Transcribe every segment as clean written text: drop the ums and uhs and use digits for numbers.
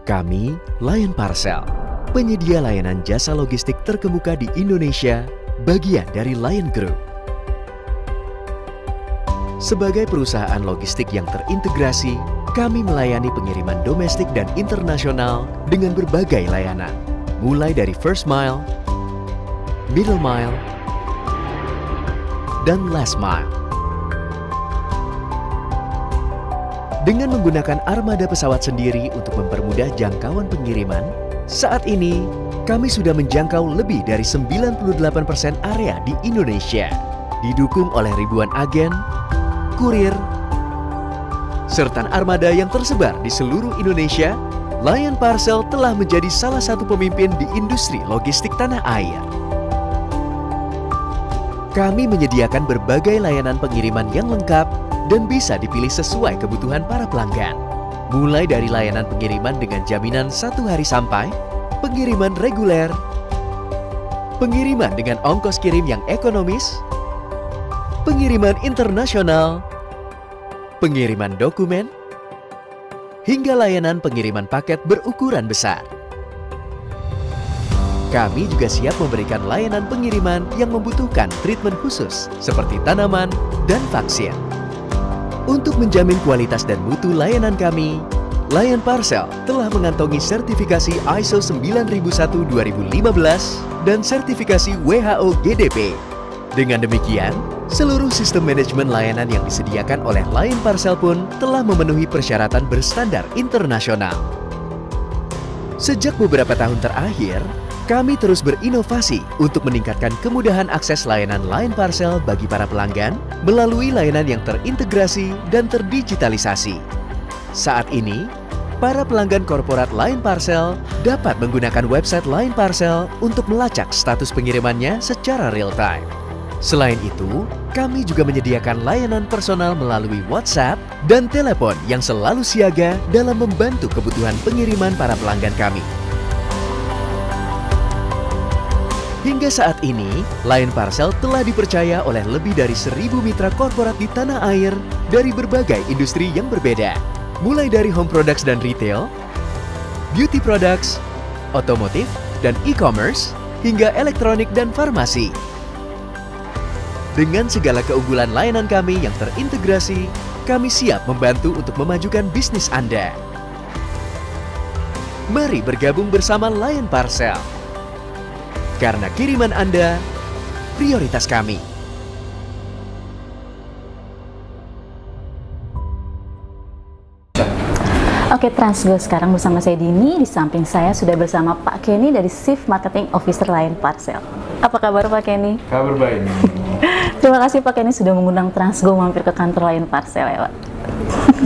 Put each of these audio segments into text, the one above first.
Kami, Lion Parcel, penyedia layanan jasa logistik terkemuka di Indonesia, bagian dari Lion Group. Sebagai perusahaan logistik yang terintegrasi, kami melayani pengiriman domestik dan internasional dengan berbagai layanan, mulai dari first mile, middle mile, dan last mile. Dengan menggunakan armada pesawat sendiri untuk mempermudah jangkauan pengiriman, saat ini kami sudah menjangkau lebih dari 98% area di Indonesia, didukung oleh ribuan agen, kurir, serta armada yang tersebar di seluruh Indonesia. Lion Parcel telah menjadi salah satu pemimpin di industri logistik tanah air. Kami menyediakan berbagai layanan pengiriman yang lengkap dan bisa dipilih sesuai kebutuhan para pelanggan. Mulai dari layanan pengiriman dengan jaminan 1 hari sampai, pengiriman reguler, pengiriman dengan ongkos kirim yang ekonomis, pengiriman internasional, pengiriman dokumen, hingga layanan pengiriman paket berukuran besar. Kami juga siap memberikan layanan pengiriman yang membutuhkan treatment khusus seperti tanaman dan vaksin. Untuk menjamin kualitas dan mutu layanan kami, Lion Parcel telah mengantongi sertifikasi ISO 9001:2015 dan sertifikasi WHO GDP. Dengan demikian, seluruh sistem manajemen layanan yang disediakan oleh Lion Parcel pun telah memenuhi persyaratan berstandar internasional. Sejak beberapa tahun terakhir, kami terus berinovasi untuk meningkatkan kemudahan akses layanan Lion Parcel bagi para pelanggan melalui layanan yang terintegrasi dan terdigitalisasi. Saat ini, para pelanggan korporat Lion Parcel dapat menggunakan website Lion Parcel untuk melacak status pengirimannya secara real-time. Selain itu, kami juga menyediakan layanan personal melalui WhatsApp dan telepon yang selalu siaga dalam membantu kebutuhan pengiriman para pelanggan kami. Hingga saat ini, Lion Parcel telah dipercaya oleh lebih dari 1.000 mitra korporat di tanah air dari berbagai industri yang berbeda. Mulai dari home products dan retail, beauty products, otomotif, dan e-commerce, hingga elektronik dan farmasi. Dengan segala keunggulan layanan kami yang terintegrasi, kami siap membantu untuk memajukan bisnis Anda. Mari bergabung bersama Lion Parcel. Karena kiriman Anda, prioritas kami. Oke, Transgo sekarang bersama saya Dini. Di samping saya sudah bersama Pak Kenny dari Chief Marketing Officer Lion Parcel. Apa kabar Pak Kenny? Kabar baik. Terima kasih Pak Kenny sudah mengundang Transgo mampir ke kantor Lion Parcel ya Pak.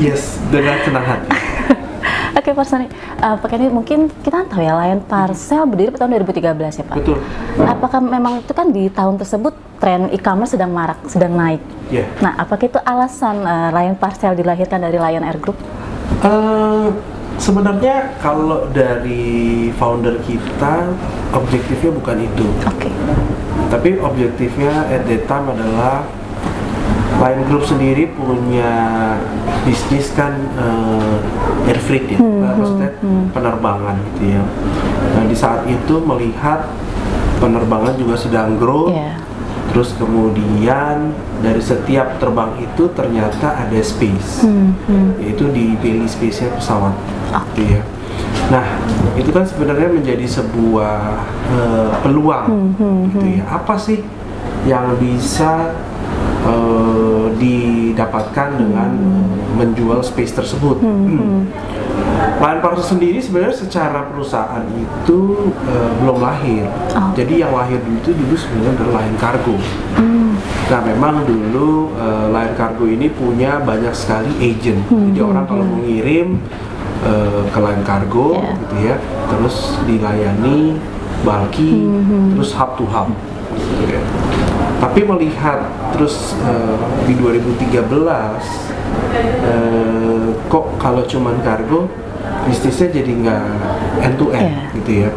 Yes, dengan senang hati. Oke Pak Kenny, mungkin kita tahu ya Lion Parcel berdiri pada tahun 2013 ya Pak? Betul. Apakah memang itu kan di tahun tersebut tren e-commerce sedang marak, sedang naik? Iya. Nah, apakah itu alasan Lion Parcel dilahirkan dari Lion Air Group? Sebenarnya kalau dari founder kita, objektifnya bukan itu. Oke. Tapi objektifnya at that time adalah Lion Group sendiri punya bisnis kan air freight ya, maksudnya penerbangan gitu ya. Nah di saat itu melihat penerbangan juga sedang grow, terus kemudian dari setiap terbang itu ternyata ada space, yaitu di belly space-nya pesawat, gitu ya. Nah itu kan sebenarnya menjadi sebuah peluang, gitu ya. Apa sih yang bisa didapatkan dengan menjual space tersebut? Lion Parcel sendiri sebenarnya secara perusahaan itu belum lahir. Jadi yang lahir dulu sebenarnya adalah Lion Cargo. Nah memang dulu Lion Cargo ini punya banyak sekali agent. Jadi orang kalau mau ngirim ke Lion Cargo, gitu ya, terus dilayani bulky, terus hub to hub. Gitu ya. Tapi melihat terus di 2013 kok kalau cuman kargo bisnisnya jadi nggak end to end gitu ya,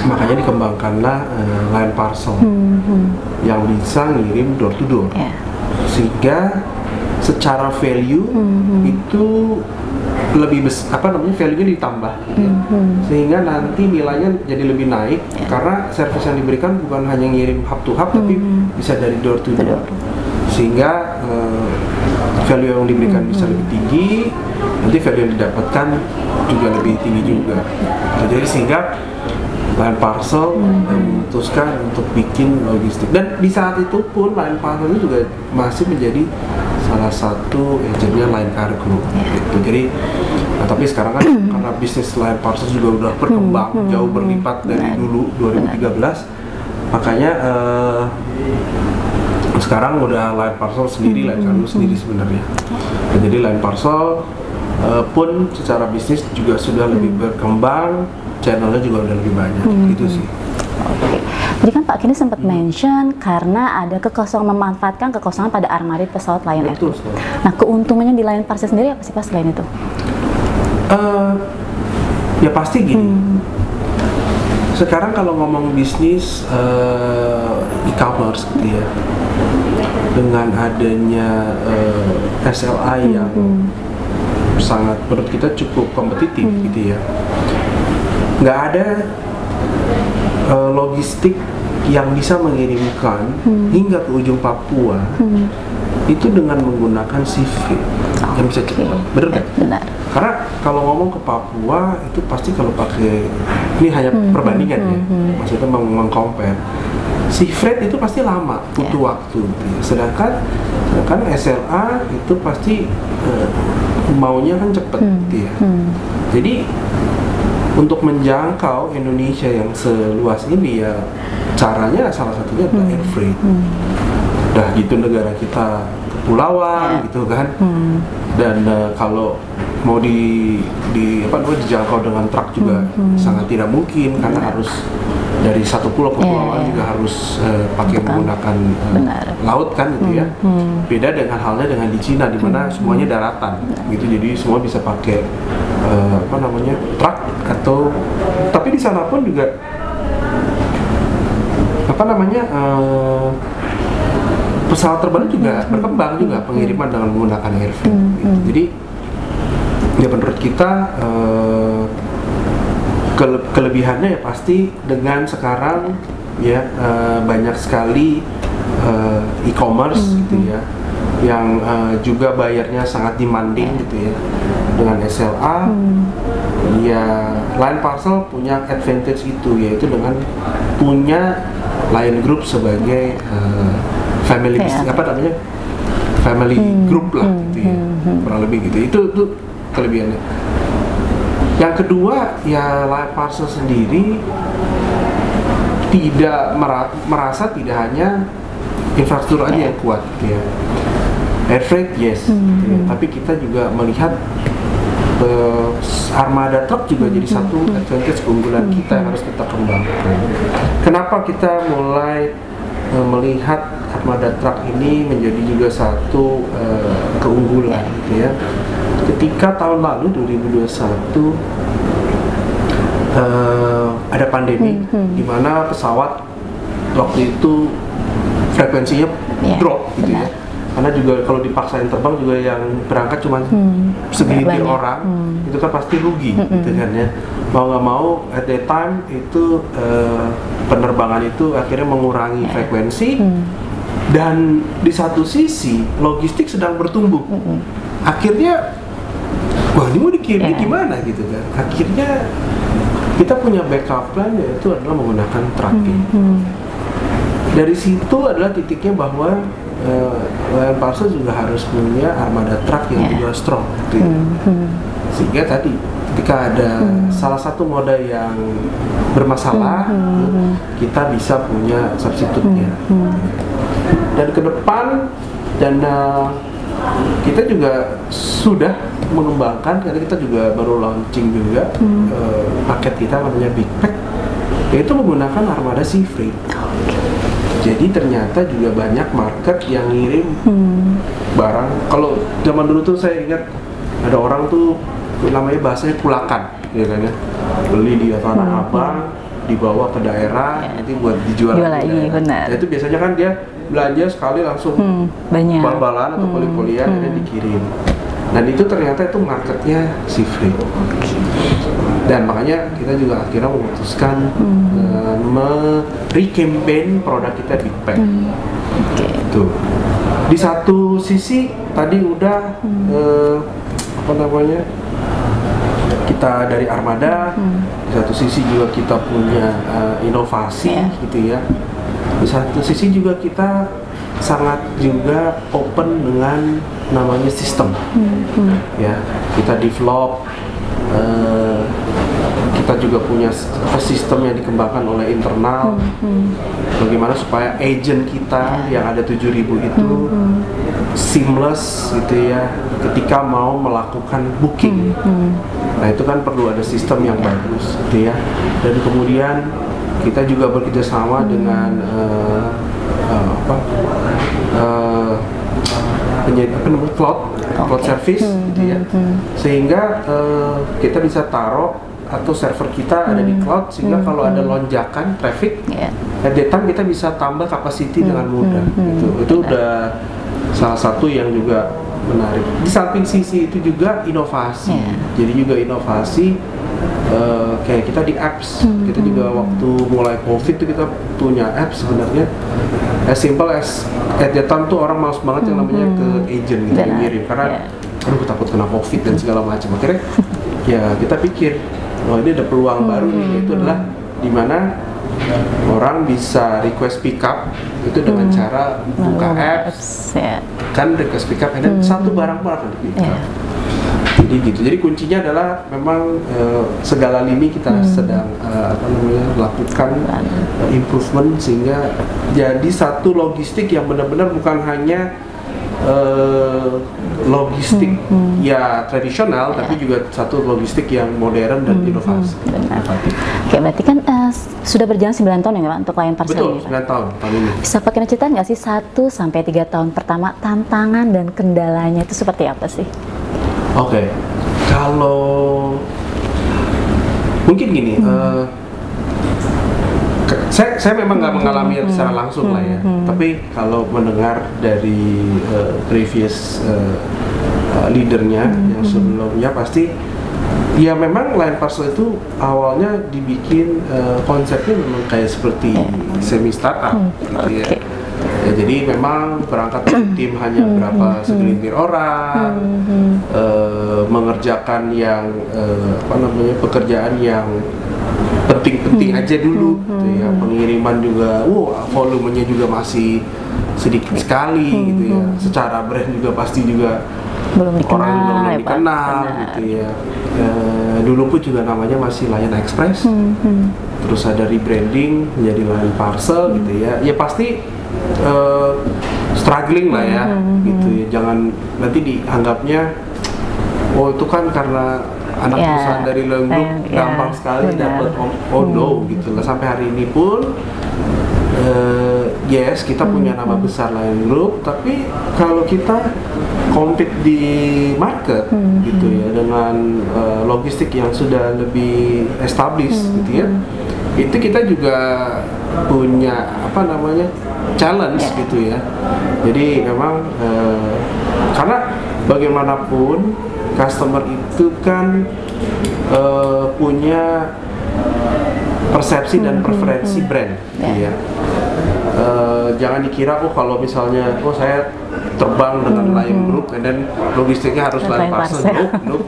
makanya dikembangkanlah Lion Parcel yang bisa ngirim door to door, sehingga secara value itu lebih value-nya ditambah gitu ya. Sehingga nanti nilainya jadi lebih naik karena service yang diberikan bukan hanya ngirim hub to hub tapi bisa dari door to door. Sehingga value yang diberikan bisa lebih tinggi, nanti value yang didapatkan juga lebih tinggi juga. Jadi sehingga Lion Parcel memutuskan untuk bikin logistik, dan di saat itu pun Lion Parcel itu juga masih menjadi salah satu agennya Lion Cargo gitu. Jadi tapi sekarang kan karena bisnis Lion Parcel juga udah berkembang jauh berlipat dari dulu 2013, makanya sekarang udah Lion Parcel sendiri, Lion Cargo sendiri sebenarnya. Nah, jadi Lion Parcel pun secara bisnis juga sudah lebih berkembang, channelnya juga udah lebih banyak, gitu sih. Oke. Jadi kan Pak Kenny sempat mention karena ada memanfaatkan kekosongan pada armada pesawat Lion Air. Betul. Nah, keuntungannya di Lion Parcel sendiri apa sih Pak selain itu? Ya pasti gini. Sekarang kalau ngomong bisnis e-commerce gitu ya, dengan adanya SLA yang sangat menurut kita cukup kompetitif gitu ya, nggak ada logistik yang bisa mengirimkan hingga ke ujung Papua itu dengan menggunakan sea freight yang bisa cepat, bener nggak? Benar. Karena kalau ngomong ke Papua itu pasti kalau pakai, ini hanya perbandingan ya, maksudnya meng-compare, sea freight itu pasti lama, butuh waktu. Sedangkan SLA itu pasti maunya kan cepet gitu ya. Jadi untuk menjangkau Indonesia yang seluas ini ya caranya salah satunya adalah air freight. Udah gitu negara kita kepulauan gitu kan. Dan kalau mau dijangkau dengan truk juga sangat tidak mungkin karena harus dari satu pulau ke pulau juga harus pakai menggunakan laut kan gitu ya. Beda dengan halnya dengan di Cina di mana semuanya daratan gitu, jadi semua bisa pakai truk atau, tapi di sana pun juga pesawat terbang juga berkembang juga pengiriman dengan menggunakan air freight gitu. Jadi ya menurut kita kelebihannya ya pasti dengan sekarang ya banyak sekali e-commerce gitu ya yang juga bayarnya sangat demanding gitu ya. Dengan SLA ya Lion Parcel punya advantage itu, yaitu dengan punya Lion Group sebagai family family group lah gitu ya, kurang lebih gitu. Itu kelebihannya. Yang kedua ya Lion Parcel sendiri tidak merasa tidak hanya infrastruktur aja yang kuat gitu ya. Air freight yes, gitu ya. Tapi kita juga melihat armada truk juga jadi satu advantage keunggulan kita yang harus kita kembangkan. Kenapa kita mulai melihat armada truk ini menjadi juga satu keunggulan gitu ya. Ketika tahun lalu 2021 ada pandemi di mana pesawat waktu itu frekuensinya drop gitu ya. Karena juga kalau dipaksain terbang juga yang berangkat cuma segelintir orang, itu kan pasti rugi gitu kan ya. Mau nggak mau at that time itu penerbangan itu akhirnya mengurangi frekuensi, dan di satu sisi logistik sedang bertumbuh. Akhirnya wah ini mau dikirim gimana gitu kan. Akhirnya kita punya backup plan, yaitu adalah menggunakan trucking. Dari situ adalah titiknya bahwa Lion Parcel juga harus punya armada truk yang juga strong gitu ya. Sehingga tadi ketika ada salah satu moda yang bermasalah, kita bisa punya substitutnya. Dan ke depan kita juga sudah mengembangkan, karena kita juga baru launching juga paket kita namanya Big Pack, yaitu menggunakan armada sea freight. Jadi ternyata juga banyak market yang ngirim barang. Kalau zaman dulu tuh saya ingat ada orang tuh namanya bahasanya kulakan, ya kan ya, beli di Tanah Abang, dibawa ke daerah, nanti buat dijual lagi. Benar. Nah, itu biasanya kan dia belanja sekali langsung bal-balan atau poli-polian dan dikirim. Dan itu ternyata itu marketnya Sifree. Dan makanya kita juga akhirnya memutuskan re-campaign produk kita di Pack. Itu. Di satu sisi tadi udah kita dari Armada, di satu sisi juga kita punya inovasi gitu ya. Di satu sisi juga kita sangat juga open dengan namanya sistem. Ya, kita develop, kita juga punya sistem yang dikembangkan oleh internal. Bagaimana supaya agent kita yang ada 7.000 itu seamless gitu ya ketika mau melakukan booking. Nah itu kan perlu ada sistem yang bagus gitu ya. Dan kemudian kita juga bekerja sama dengan cloud service gitu ya, sehingga kita bisa taruh atau server kita ada di cloud, sehingga kalau ada lonjakan traffic at that time kita bisa tambah capacity dengan mudah gitu. Itu udah salah satu yang juga menarik. Di samping sisi itu juga inovasi, jadi juga inovasi kayak kita di apps, kita juga waktu mulai COVID itu kita punya apps sebenarnya as simple as at that time tuh orang males banget yang namanya ke agent gitu yang ngirim, karena aduh takut kena COVID dan segala macam. Akhirnya ya kita pikir, oh ini ada peluang baru nih, itu adalah dimana orang bisa request pick up itu dengan cara buka apps, kan request pick up, dan satu barang pun akan di pick up. Jadi gitu. Jadi kuncinya adalah memang segala lini kita sedang lakukan improvement, sehingga jadi satu logistik yang benar-benar bukan hanya logistik ya tradisional, tapi juga satu logistik yang modern dan inovasi. Oke, berarti kan sudah berjalan 9 tahun ya Pak untuk Lion Parcel? Betul, 9 tahun ini. Bisa pakai cerita nggak sih 1 sampai 3 tahun pertama, tantangan dan kendalanya itu seperti apa sih? Oke, kalau mungkin gini, saya memang nggak mengalami secara langsung lah ya, tapi kalau mendengar dari previous leadernya yang sebelumnya, pasti ya memang Lion Parcel itu awalnya dibikin konsepnya memang kayak seperti semi startup gitu ya. Ya, jadi memang berangkat dari tim hanya berapa segelintir orang, mengerjakan yang pekerjaan yang penting-penting aja dulu, gitu ya. Pengiriman juga, volumenya juga masih sedikit sekali, gitu ya. Secara brand juga pasti juga belum dikenal, orang belum dikenal, gitu ya. Dulu pun juga namanya masih Lion Express, terus ada rebranding menjadi Lion Parcel, gitu ya. Ya pasti struggling lah ya, gitu ya. Jangan nanti dianggapnya, oh itu kan karena anak perusahaan dari Lion Group gampang sekali dapat, oh no, gitu lah. Sampai hari ini pun yes, kita punya nama besar Lion Group, tapi kalau kita compete di market gitu ya, dengan logistik yang sudah lebih established gitu ya, itu kita juga punya challenge gitu ya. Jadi memang karena bagaimanapun customer itu kan punya persepsi dan preferensi brand, ya. Jangan dikira kalau misalnya saya terbang dengan Lion Group dan logistiknya harus Lion Parcel.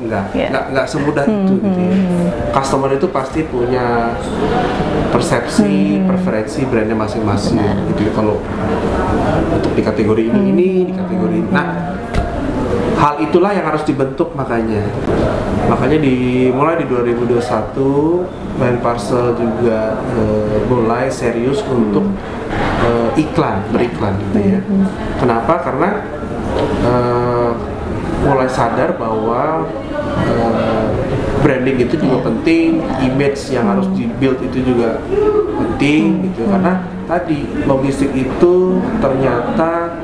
Enggak semudah itu gitu ya. Customer itu pasti punya persepsi, preferensi brandnya masing-masing gitu. Kalau untuk di kategori ini, di kategori ini. Nah, hal itulah yang harus dibentuk makanya dimulai di 2021 Lion Parcel juga mulai serius untuk beriklan gitu ya. Kenapa? Karena mulai sadar bahwa branding itu juga penting, image yang harus dibuild itu juga penting gitu. Karena tadi logistik itu ternyata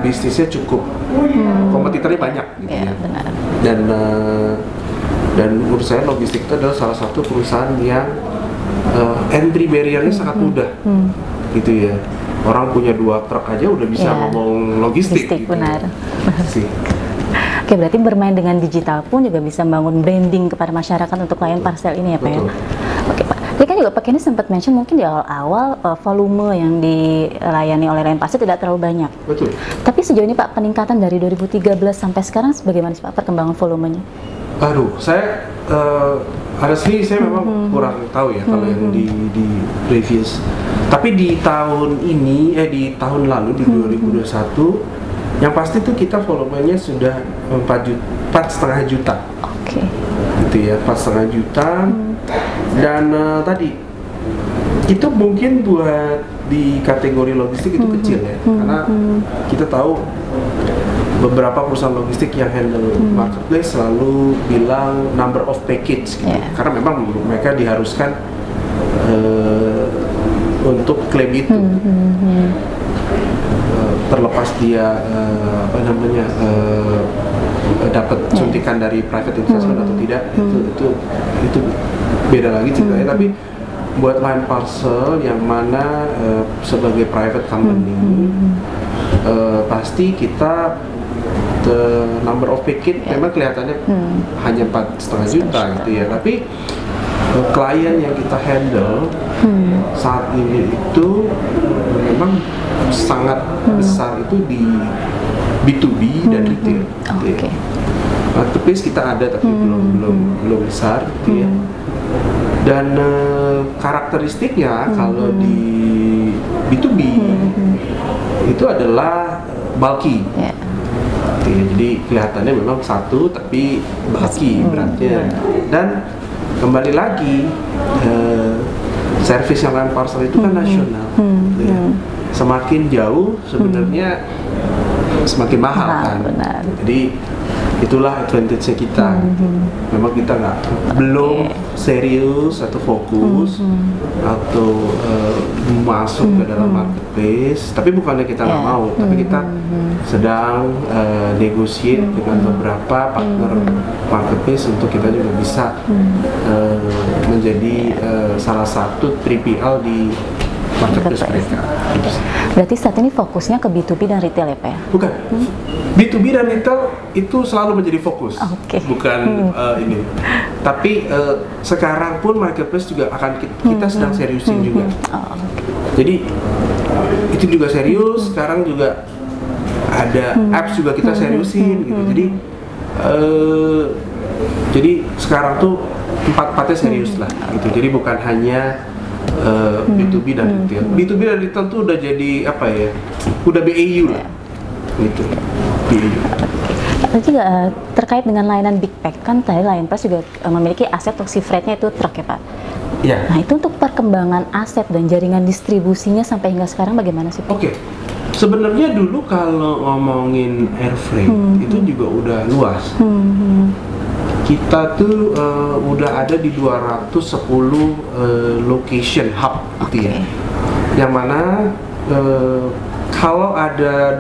bisnisnya cukup, kompetitornya banyak gitu ya. Dan menurut saya logistik itu adalah salah satu perusahaan yang entry barrier-nya sangat mudah gitu ya. Orang punya 2 truk aja udah bisa ngomong logistik gitu. Benar. Oke, berarti bermain dengan digital pun juga bisa membangun branding kepada masyarakat untuk layanan parcel ini ya Pak ya? Betul. Oke Pak, tadi kan juga Pak Kenny sempat mention mungkin di awal-awal volume yang dilayani oleh layanan parcel tidak terlalu banyak. Betul. Tapi sejauh ini Pak, peningkatan dari 2013 sampai sekarang bagaimana sih Pak perkembangan volumenya? Aduh, saya honestly saya memang kurang tahu ya kalau yang di previous. Tapi di tahun ini, di tahun lalu di 2021, yang pasti tuh kita volumenya sudah 4,5 juta. Oke. Gitu ya, 4,5 juta. Dan tadi itu mungkin buat di kategori logistik itu kecil ya, karena kita tahu beberapa perusahaan logistik yang handle marketplace selalu bilang number of package gitu. Karena memang mereka diharuskan untuk klaim itu. Terlepas dia dapat suntikan dari private investment atau tidak, itu beda lagi ceritanya. Tapi buat line parcel yang mana sebagai private company, pasti kita the number of packet memang kelihatannya hanya 4,5 juta gitu ya, tapi klien yang kita handle saat ini itu memang sangat besar itu di B2B dan retail. Gitu ya. Marketplace kita ada tapi belum besar gitu ya. Dan karakteristiknya kalau di B2B itu adalah bulky. Ya, jadi kelihatannya memang satu tapi bulky beratnya. Dan kembali lagi servis yang lain parcel itu kan nasional. Ya. Semakin jauh sebenarnya semakin mahal kan. Benar. Jadi itulah advantage-nya kita. Memang kita belum serius atau fokus atau masuk ke dalam marketplace. Tapi bukannya kita nggak mau, tapi kita sedang negotiate dengan beberapa partner marketplace untuk kita juga bisa menjadi salah satu 3PL di marketplace mereka. Berarti saat ini fokusnya ke B2B dan retail ya Pak ya? Bukan. B2B dan retail itu selalu menjadi fokus. Bukan ini. Tapi sekarang pun marketplace juga akan kita sedang seriusin juga. Jadi itu juga serius. Sekarang juga ada apps juga kita seriusin gitu. Jadi sekarang tuh empat-empatnya serius lah gitu. Jadi bukan hanya B2B dan retail. B2B dan retail tuh udah jadi apa ya? Udah BAU lah. Gitu. BAU. Tadi terkait dengan layanan Big Pack, kan tadi Lion Plus juga memiliki aset untuk si freight-nya itu truk ya Pak? Iya. Nah itu untuk perkembangan aset dan jaringan distribusinya sampai hingga sekarang bagaimana sih Pak? Oke. Sebenarnya dulu kalau ngomongin air freight itu juga udah luas. Kita tuh udah ada di 210 location hub gitu ya. Yang mana kalau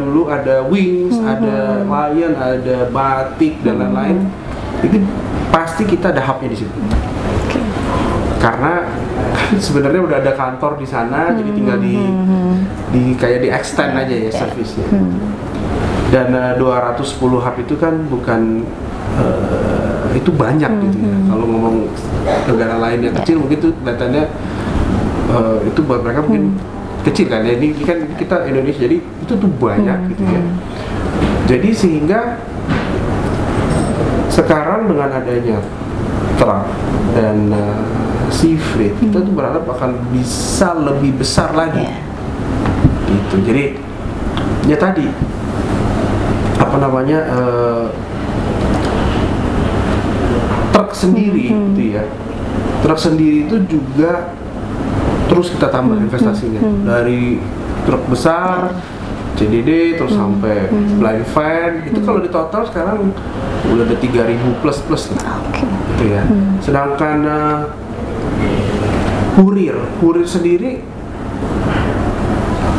dulu ada Wings, ada Lion, ada Batik dan lain-lain, itu pasti kita ada hubnya di situ. Karena sebenarnya udah ada kantor di sana, jadi tinggal kayak di extend aja ya servisnya. Dan 210 hub itu kan bukan itu banyak gitu ya. Kalau ngomong negara lain yang kecil mungkin itu datanya itu buat mereka mungkin kecil kan ya. Ini kan kita Indonesia, jadi itu tuh banyak gitu ya. Jadi sehingga sekarang dengan adanya truk dan sea freight kita tuh berharap akan bisa lebih besar lagi. Gitu. Jadi ya tadi apa namanya truk sendiri gitu ya. Truk sendiri itu juga terus kita tambah investasinya dari truk besar, CDD terus sampai blind van itu kalau di total sekarang udah ada 3.000 plus lah. Gitu ya. Sedangkan kurir sendiri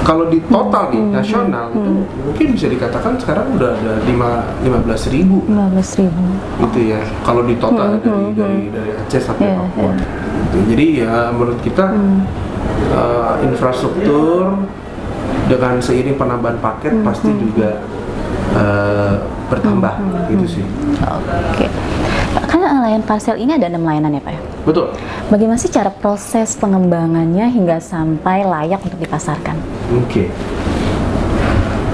kalau di total nih nasional itu mungkin bisa dikatakan sekarang udah ada 15.000 gitu ya kalau di total dari Aceh sampai Papua. Gitu. Jadi ya menurut kita infrastruktur dengan seiring penambahan paket pasti juga bertambah gitu sih. Oke. Kan layanan parcel ini ada 6 layanan ya Pak ya? Betul. Bagaimana sih cara proses pengembangannya hingga sampai layak untuk dipasarkan? Oke.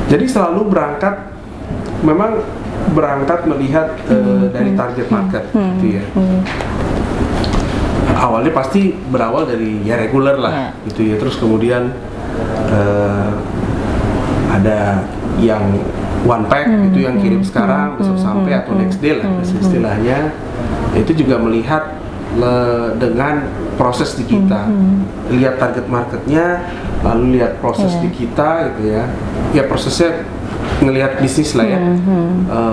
Jadi selalu memang berangkat melihat dari target market gitu ya. Awalnya pasti berawal dari ya reguler lah gitu ya. Terus kemudian ada yang one pack itu yang kirim sekarang besok sampai atau next day lah istilahnya. Itu juga melihat dengan proses di kita, lihat target marketnya, lalu lihat proses di kita gitu ya. Ya prosesnya ngelihat bisnis lah ya,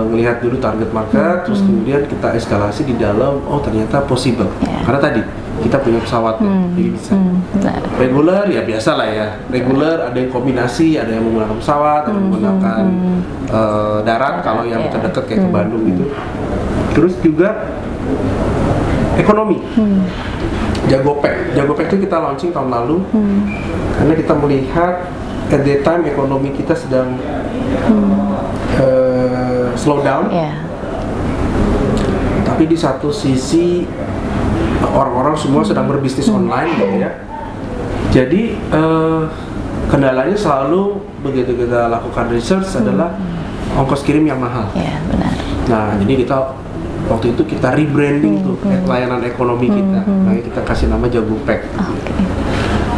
ngelihat dulu target market, terus kemudian kita eskalasi di dalam. Oh ternyata possible, karena tadi kita punya pesawat jadi bisa. Reguler ya biasa lah ya, reguler ada yang kombinasi, ada yang menggunakan pesawat, ada yang menggunakan darat kalau yang terdekat kayak ke Bandung gitu. Terus juga ekonomi. Jagopek itu kita launching tahun lalu karena kita melihat at that time ekonomi kita sedang slow down. Tapi di satu sisi orang-orang semua sedang berbisnis online gitu ya. Jadi kendalanya selalu begitu kita lakukan research adalah ongkos kirim yang mahal. Benar. Nah, jadi waktu itu kita rebranding tuh layanan ekonomi kita. Makanya kita kasih nama Jagopek.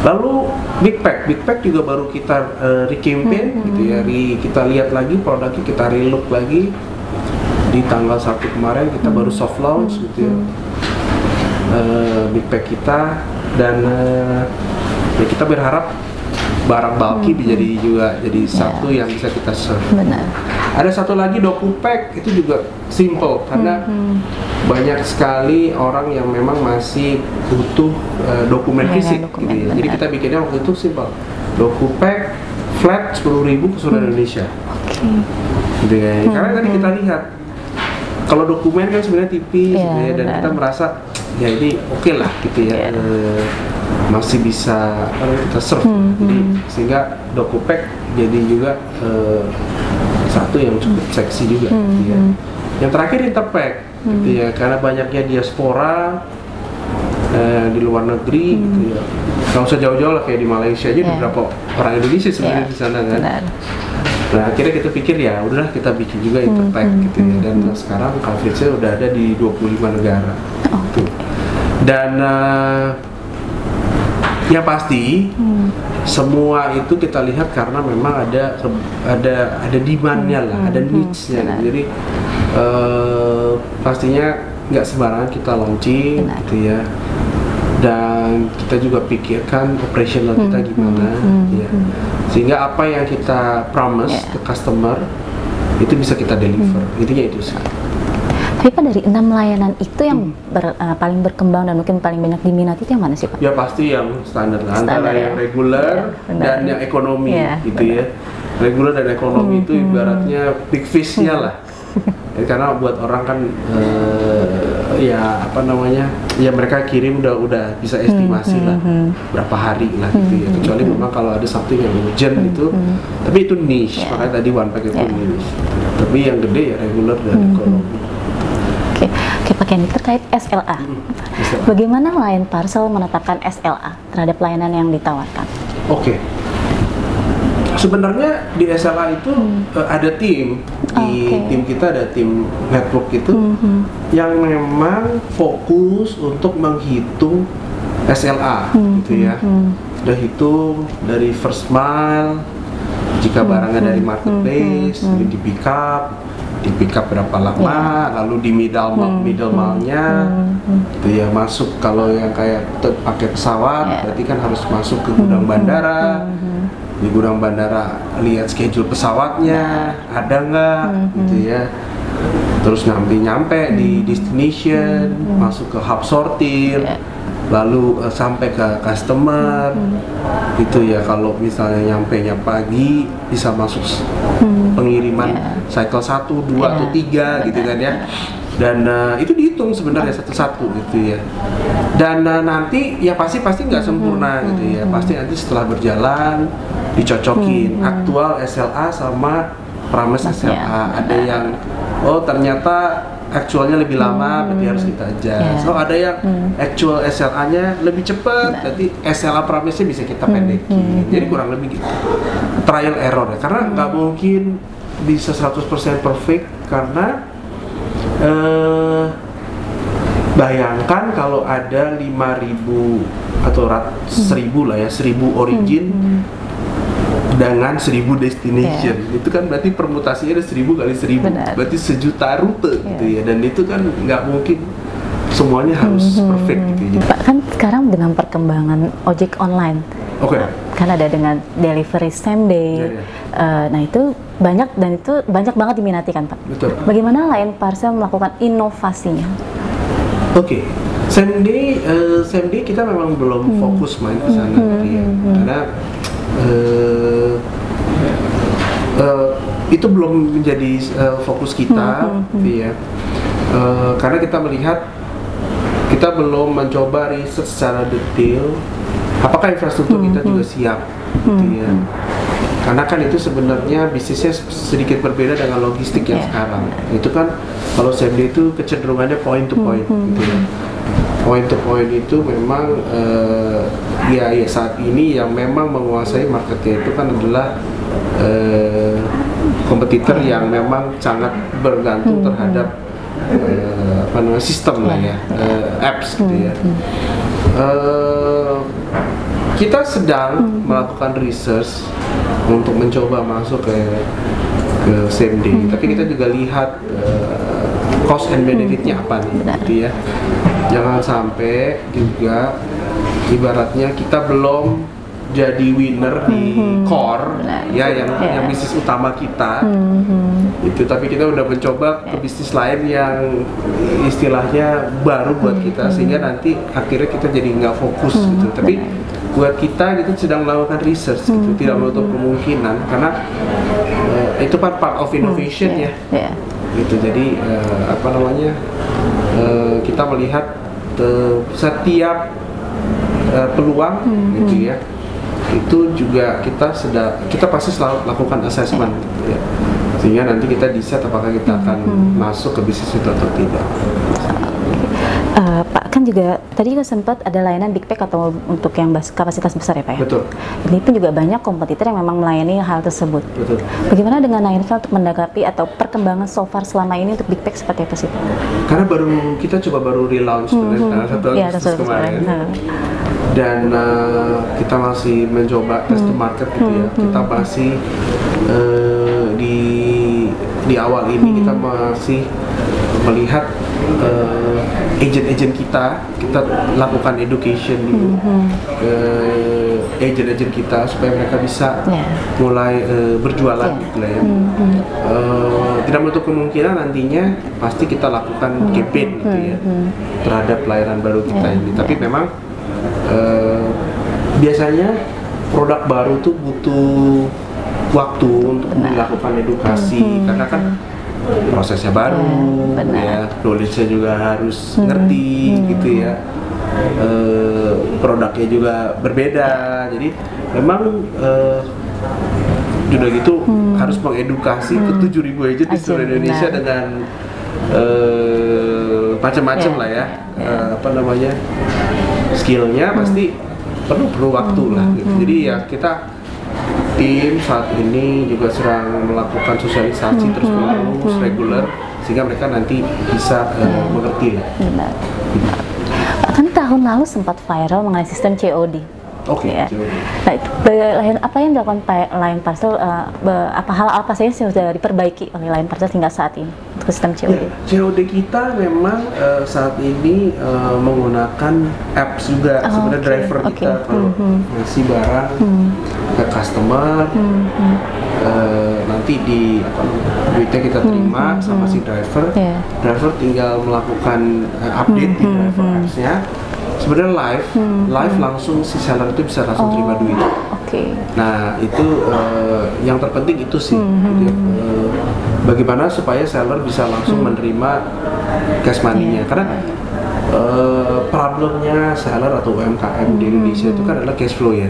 Lalu Big Pack juga baru kita recampaign gitu ya. Kita lihat lagi produknya, kita relook lagi di tanggal 1 kemarin kita baru soft launch gitu ya. Big Pack kita dan ya kita berharap barang bulky jadi satu yang bisa kita serve. Benar. Ada satu lagi DokuPack, itu juga simple karena banyak sekali orang yang memang masih butuh dokumen fisik gitu ya. Jadi kita bikinnya waktu itu simple. DokuPack flat 10.000 ke seluruh Indonesia. Gitu ya. Karena tadi kita lihat kalau dokumen kan sebenarnya tipis gitu ya, dan kita merasa ya ini oke lah gitu ya. Masih bisa kita serve. Jadi sehingga DokuPack jadi juga satu yang cukup seksi juga gitu ya. Yang terakhir Interpack gitu ya, karena banyaknya diaspora di luar negeri gitu ya. Nggak usah jauh-jauh lah kayak di Malaysia aja beberapa orang Indonesia sebenarnya di sana kan. Nah akhirnya kita pikir ya udahlah kita bikin juga Interpack gitu ya, dan sekarang coverage-nya udah ada di 25 negara. Dan ya pasti semua itu kita lihat karena memang ada demand-nya lah, ada needs-nya. Jadi pastinya nggak sembarangan kita launching gitu ya. Dan kita juga pikirkan operational kita gimana ya. Sehingga apa yang kita promise ke customer itu bisa kita deliver. Intinya itu sih. Tapi Pak, dari 6 layanan itu yang paling berkembang dan mungkin paling banyak diminati itu yang mana sih Pak? Ya pasti yang standar lah, antara yang reguler dan yang ekonomi gitu ya. Reguler dan ekonomi itu ibaratnya big fish-nya lah. Ya, karena buat orang kan ya apa namanya, ya mereka kirim udah bisa estimasi lah berapa hari lah gitu ya. Kecuali memang kalau ada something yang urgent itu, tapi itu niche, makanya tadi one pack itu niche. Tapi yang gede ya reguler dan ekonomi. Oke Pak Kenny, terkait SLA, bagaimana Lion Parcel menetapkan SLA terhadap layanan yang ditawarkan? Oke. Sebenarnya di SLA itu ada tim, tim kita ada tim network itu yang memang fokus untuk menghitung SLA gitu ya. Udah hitung dari first mile, jika barangnya dari marketplace, di pick up berapa lama, lalu di middle mile-nya itu ya masuk. Kalau yang kayak pakai pesawat berarti kan harus masuk ke gudang bandara. Di gudang bandara lihat schedule pesawatnya ada nggak gitu ya. Terus nyampe di destination, masuk ke hub sortir, lalu sampai ke customer gitu ya. Kalau misalnya nyampe-nya pagi bisa masuk pengiriman cycle 1, 2, atau 3 gitu kan ya. Dan itu dihitung sebenarnya satu-satu gitu ya. Dan nanti ya pasti nggak sempurna gitu ya. Pasti nanti setelah berjalan dicocokin aktual SLA sama promise SLA, ada yang ternyata actualnya lebih lama, berarti harus kita adjust. Ada yang actual SLA-nya lebih cepat, berarti SLA promise-nya bisa kita pendekin. Jadi kurang lebih gitu. Trial error ya, karena nggak mungkin bisa 100% perfect, karena bayangkan kalau ada 5.000 atau 1.000 lah ya, 1.000 origin dengan 1.000 destination, itu kan berarti permutasinya ada 1.000 kali 1.000, berarti 1.000.000 rute gitu ya, dan itu kan nggak mungkin semuanya harus perfect gitu ya. Pak, kan sekarang dengan perkembangan ojek online, kan ada dengan delivery same day, nah itu banyak banget diminati kan Pak. Betul. Bagaimana Lion Parcel melakukan inovasinya? Same day kita memang belum fokus main ke sana gitu ya, karena itu belum menjadi fokus kita gitu ya, karena kita melihat kita belum mencoba riset secara detail apakah infrastruktur kita juga siap gitu ya, karena kan itu sebenarnya bisnisnya sedikit berbeda dengan logistik yang sekarang. Itu kan kalau same day itu kecenderungannya point to point gitu ya. Point to point itu memang ya saat ini yang memang menguasai marketnya itu kan adalah kompetitor yang memang sangat bergantung terhadap sistem lah ya, apps gitu ya. Kita sedang melakukan research untuk mencoba masuk ke same day, tapi kita juga lihat cost and benefitnya apa nih gitu ya. Jangan sampai juga ibaratnya kita belum jadi winner di core ya yang bisnis utama kita itu, tapi kita udah mencoba ke bisnis lain yang istilahnya baru buat kita, sehingga nanti akhirnya kita jadi nggak fokus gitu. Tapi buat kita gitu sedang melakukan research gitu, tidak menutup kemungkinan, karena itu part of innovation ya gitu. Jadi kita melihat setiap peluang gitu ya, itu juga kita pasti selalu lakukan assessment gitu ya, sehingga nanti kita decide apakah kita akan masuk ke bisnis itu atau tidak. Pak, kan juga tadi juga sempat ada layanan big pack atau untuk yang kapasitas besar ya Pak ya? Betul. Ini pun juga banyak kompetitor yang memang melayani hal tersebut. Betul. Bagaimana dengan Lion Parcel untuk mendakapi atau perkembangan so far selama ini untuk big pack seperti apa sih Pak? Karena kita baru relaunch sebenarnya satu Agustus kemarin. Dan kita masih mencoba test the market gitu ya. Kita masih di awal ini kita masih melihat agent-agent kita lakukan education dulu ke agent-agent kita supaya mereka bisa mulai berjualan gitu lah ya. Tidak menutup kemungkinan nantinya pasti kita lakukan campaign gitu ya terhadap layanan baru kita ini. Tapi memang biasanya produk baru tuh butuh waktu untuk dilakukan edukasi, karena kan prosesnya baru, ya, knowledge-nya juga harus ngerti gitu ya, produknya juga berbeda, jadi memang udah gitu harus mengedukasi ke 7.000 agent di seluruh Indonesia dengan macam-macam lah ya, skillnya pasti perlu waktu lah gitu. Jadi ya kita tim saat ini juga sedang melakukan sosialisasi terus-menerus reguler, sehingga mereka nanti bisa mengerti lah. Kan tahun lalu sempat viral mengenai sistem COD. Ya. Nah, apa yang dilakukan Lion Parcel, hal apa saja yang sudah diperbaiki oleh Lion Parcel hingga saat ini untuk sistem COD? COD kita memang saat ini menggunakan apps juga, sebenarnya driver kita kalau ngasih barang ke customer, nanti duitnya kita terima sama si driver, driver tinggal melakukan update di driver apps-nya. Sebenarnya live langsung si seller itu bisa langsung terima duit. Nah itu yang terpenting itu sih. Jadi, bagaimana supaya seller bisa langsung menerima cash money-nya, karena problemnya seller atau UMKM di Indonesia itu kan adalah cash flow ya.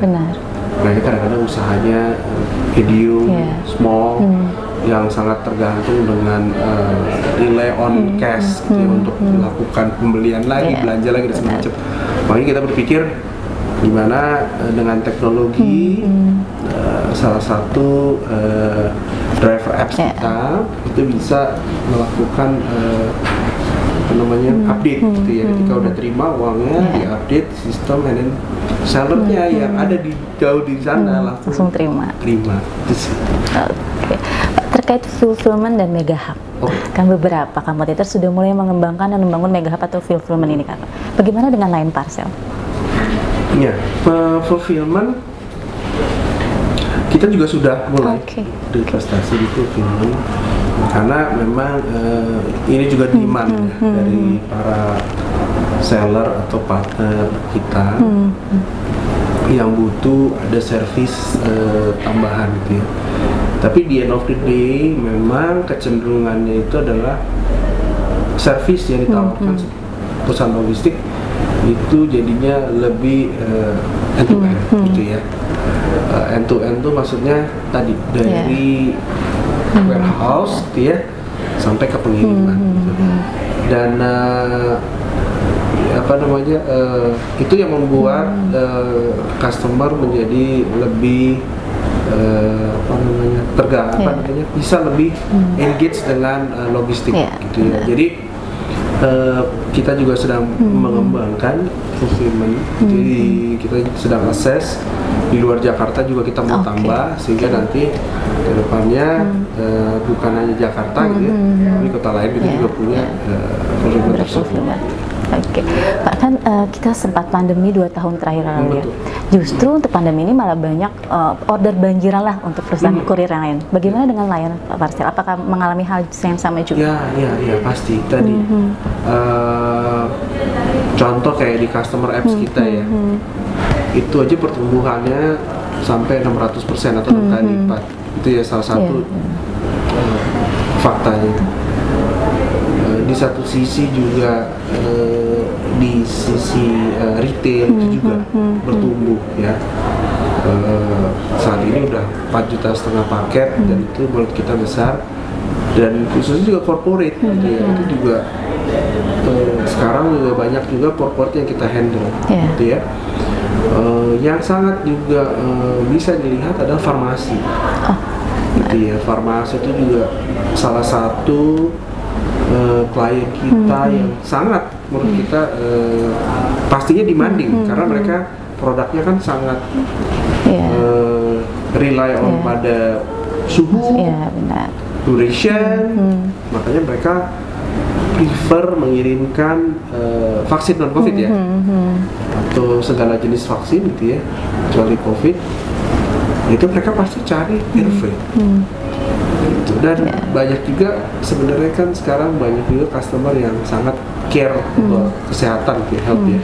Mereka kadang-kadang usahanya medium, small, yang sangat tergantung dengan delay on cash gitu ya, untuk melakukan pembelian lagi, belanja lagi dan semacam. Makanya kita berpikir gimana dengan teknologi salah satu driver apps kita itu bisa melakukan update gitu ya. Ketika udah terima uangnya diupdate sistem, and then sellernya yang ada di jauh di sana langsung terima itu sih. Oke. Terkait fulfillment dan mega hub, kan beberapa kompetitor sudah mulai mengembangkan dan membangun mega hub atau fulfillment ini, Kak. Bagaimana dengan Lion Parcel? Ya, fulfillment kita juga sudah mulai investasi di fulfillment karena memang ini juga demand dari para seller atau partner kita yang butuh ada servis tambahan gitu ya. Tapi di end of the day memang kecenderungannya itu adalah servis yang ditawarkan perusahaan logistik itu jadinya lebih end to end gitu ya. End to end tuh maksudnya tadi dari warehouse gitu ya sampai ke pengiriman gitu. Dan itu yang membuat customer menjadi lebih bisa lebih engage dengan logistik gitu ya. Jadi kita juga sedang mengembangkan fulfillment. Jadi kita sedang assess di luar Jakarta juga kita mau tambah sehingga nanti ke depannya bukan hanya Jakarta gitu ya, tapi kota lain kita juga punya fulfillment tersebut. Oke, Pak, kan kita sempat pandemi 2 tahun terakhir lalu ya. Justru untuk pandemi ini malah banyak order banjiran lah untuk perusahaan kurir yang lain. Bagaimana dengan Lion Parcel? Apakah mengalami hal yang sama juga? Ya pasti. Tadi contoh kayak di customer apps kita ya, itu aja pertumbuhannya sampai 600% atau 2 kali lipat. Itu ya salah satu faktanya. Di satu sisi juga di sisi retail itu juga bertumbuh ya. Saat ini udah 4,5 juta paket dan itu menurut kita besar, dan khususnya juga corporate gitu ya. Itu juga sekarang juga banyak juga corporate yang kita handle gitu ya. Yang sangat juga bisa dilihat adalah farmasi gitu ya. Farmasi itu juga salah satu klien kita yang sangat menurut kita pastinya demanding karena mereka produknya kan sangat rely on pada suhu, duration, makanya mereka prefer mengirimkan vaksin non COVID ya, atau segala jenis vaksin gitu ya, kecuali COVID itu mereka pasti cari air freight. Dan banyak juga sebenarnya kan sekarang banyak juga customer yang sangat care untuk kesehatan, health ya.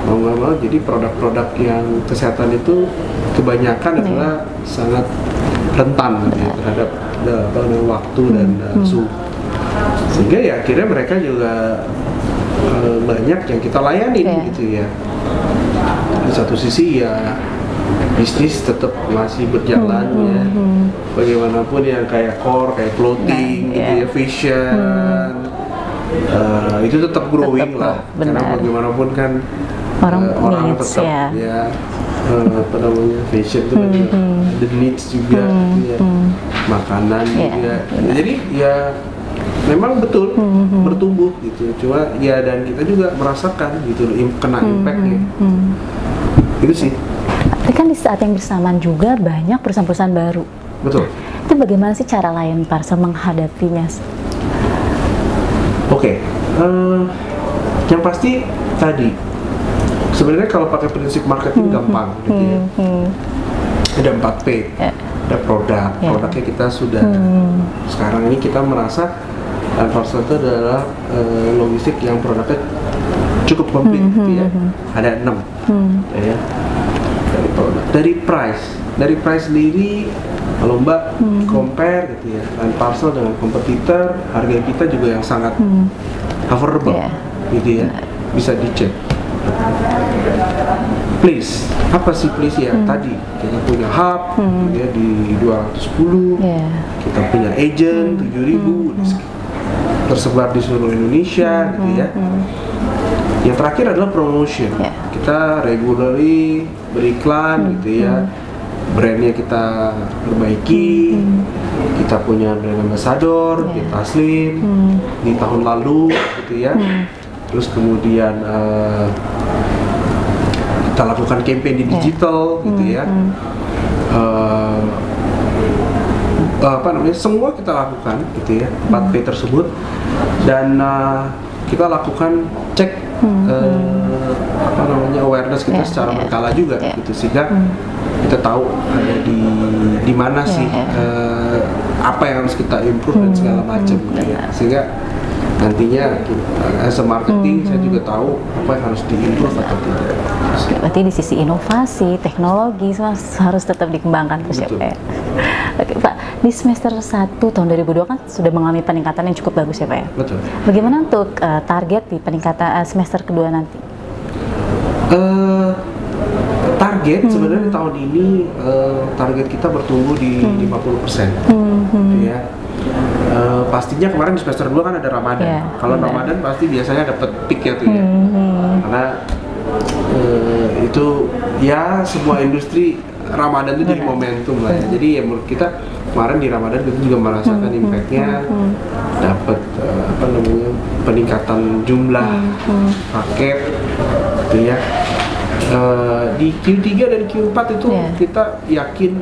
Mau nggak mau, jadi produk-produk yang kesehatan itu kebanyakan adalah sangat rentan gitu ya, terhadap waktu dan suhu. Sehingga ya akhirnya mereka juga banyak yang kita layani gitu ya. Di satu sisi ya bisnis tetap masih berjalan ya. Bagaimanapun yang kayak core, kayak clothing gitu ya, fashion, itu tetap growing lah. Karena bagaimanapun kan orang tetap fashion itu kan juga ada needs juga, ya. Makanan juga. Jadi ya memang betul bertumbuh gitu. Cuma ya dan kita juga merasakan gitu kena impactnya. Itu sih. Tapi kan di saat yang bersamaan juga banyak perusahaan-perusahaan baru. Betul. Itu bagaimana sih cara Lion Parcel menghadapinya? Oke, yang pasti tadi sebenarnya kalau pakai prinsip marketing gampang gitu ya. Ada 4P, ada produk, produknya kita sudah sekarang ini kita merasa Lion Parcel itu adalah logistik yang produknya cukup komplit gitu ya. Ada 6 ya. Dari price sendiri kalau Mbak compare gitu ya, Lion Parcel dengan kompetitor, harga kita juga yang sangat affordable gitu ya, bisa dicek. Place, apa sih place ya? Tadi kita punya hub ya di 210, kita punya agent 7.000 tersebar di seluruh Indonesia gitu ya. Yang terakhir adalah promotion, kita regularly beriklan gitu ya, brandnya kita perbaiki, kita punya brand ambassador, kita Taslim di tahun lalu gitu ya. Terus kemudian kita lakukan campaign di digital gitu ya. Apa namanya, semua kita lakukan gitu ya, 4P tersebut, dan kita lakukan cek apa namanya, awareness kita secara berkala juga gitu, sehingga kita tahu ada di mana sih apa yang harus kita improve dan segala macam gitu ya. Sehingga nantinya as a marketing saya juga tahu apa yang harus diimprove atau tidak. Berarti di sisi inovasi, teknologi harus tetap dikembangkan terus ya Pak ya. Oke Pak, di semester 1 tahun 2002 kan sudah mengalami peningkatan yang cukup bagus ya Pak ya. Betul. Bagaimana untuk target di peningkatan semester kedua nanti? Target sebenarnya tahun ini target kita bertumbuh di 50%. Ya. Pastinya kemarin di semester 2 kan ada Ramadan. Kalau Ramadan pasti biasanya dapat peak ya tuh ya. Karena itu ya semua industri Ramadan itu jadi momentum lah ya. Jadi ya menurut kita kemarin di Ramadan kita juga merasakan impactnya, dapat apa namanya, peningkatan jumlah paket gitu ya. Di Q3 dan Q4 itu kita yakin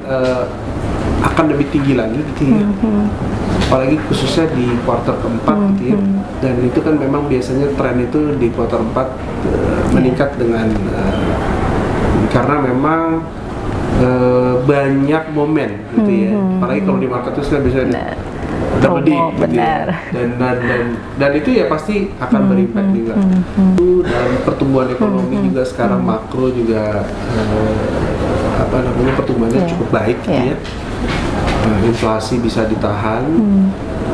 akan lebih tinggi lagi gitu ya. Apalagi khususnya di kuartal keempat gitu ya. Dan itu kan memang biasanya tren itu di kuartal 4 meningkat dengan karena memang banyak momen gitu ya. Apalagi kalau di market itu kan bisa double dip gitu ya. Dan itu ya pasti akan berimpact juga. Dan pertumbuhan ekonomi juga sekarang makro juga apa namanya, pertumbuhannya cukup baik gitu ya. Inflasi bisa ditahan.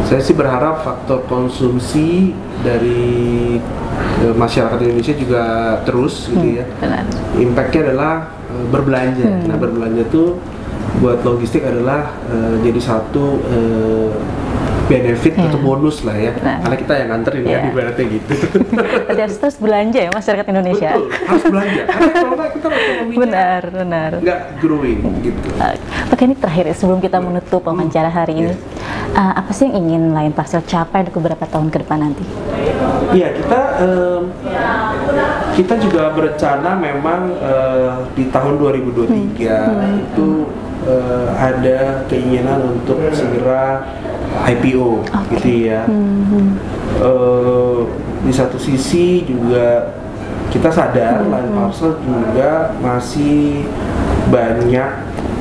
Saya sih berharap faktor konsumsi dari masyarakat Indonesia juga terus gitu ya. Impactnya adalah berbelanja. Nah, berbelanja tuh buat logistik adalah jadi satu benefit atau bonus lah ya. Karena kita yang nganterin ya, ibaratnya gitu. Jadi harus terus belanja ya masyarakat Indonesia. Betul, harus belanja. Karena kalau nggak kita ekonominya nggak growing gitu. Oke, ini terakhir sebelum kita menutup wawancara hari ini, apa sih yang ingin Lion Parcel capai untuk beberapa tahun ke depan nanti? Iya, kita juga berencana memang di tahun 2023 itu ada keinginan untuk segera IPO gitu ya. Di satu sisi juga kita sadar Lion Parcel juga masih banyak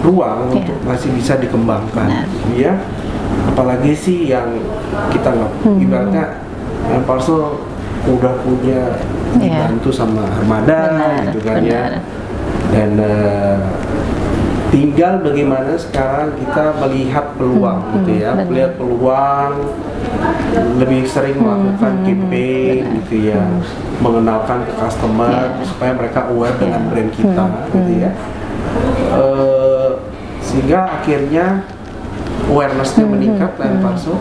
ruang untuk masih bisa dikembangkan gitu ya. Apalagi sih yang kita nggak ibaratnya Lion Parcel udah punya dibantu sama Armada gitu kan ya. Dan tinggal bagaimana sekarang kita melihat peluang gitu ya, melihat peluang, lebih sering melakukan campaign gitu ya, mengenalkan ke customer supaya mereka aware dengan brand kita gitu ya. Sehingga akhirnya awareness-nya meningkat Lion Parcel.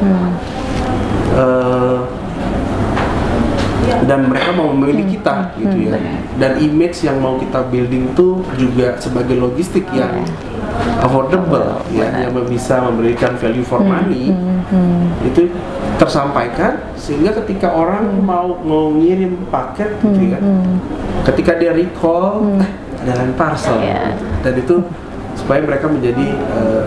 Dan mereka mau memilih kita gitu ya, dan image yang mau kita building tuh juga sebagai logistik yang affordable ya, yang bisa memberikan value for money itu tersampaikan, sehingga ketika orang mau ngirim paket gitu ya, ketika dia recall ada Lion Parcel dan itu supaya mereka menjadi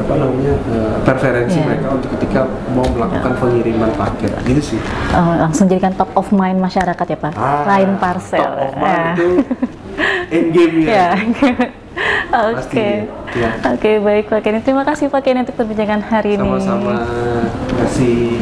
apa namanya, preferensi mereka untuk ketika mau melakukan pengiriman paket gitu sih. Langsung jadikan top of mind masyarakat ya Pak. Lion Parcel. Top of mind itu end game-nya. Oke, baik Pak Kenny. Terima kasih Pak Kenny untuk perbincangan hari ini. Sama-sama. Terima kasih.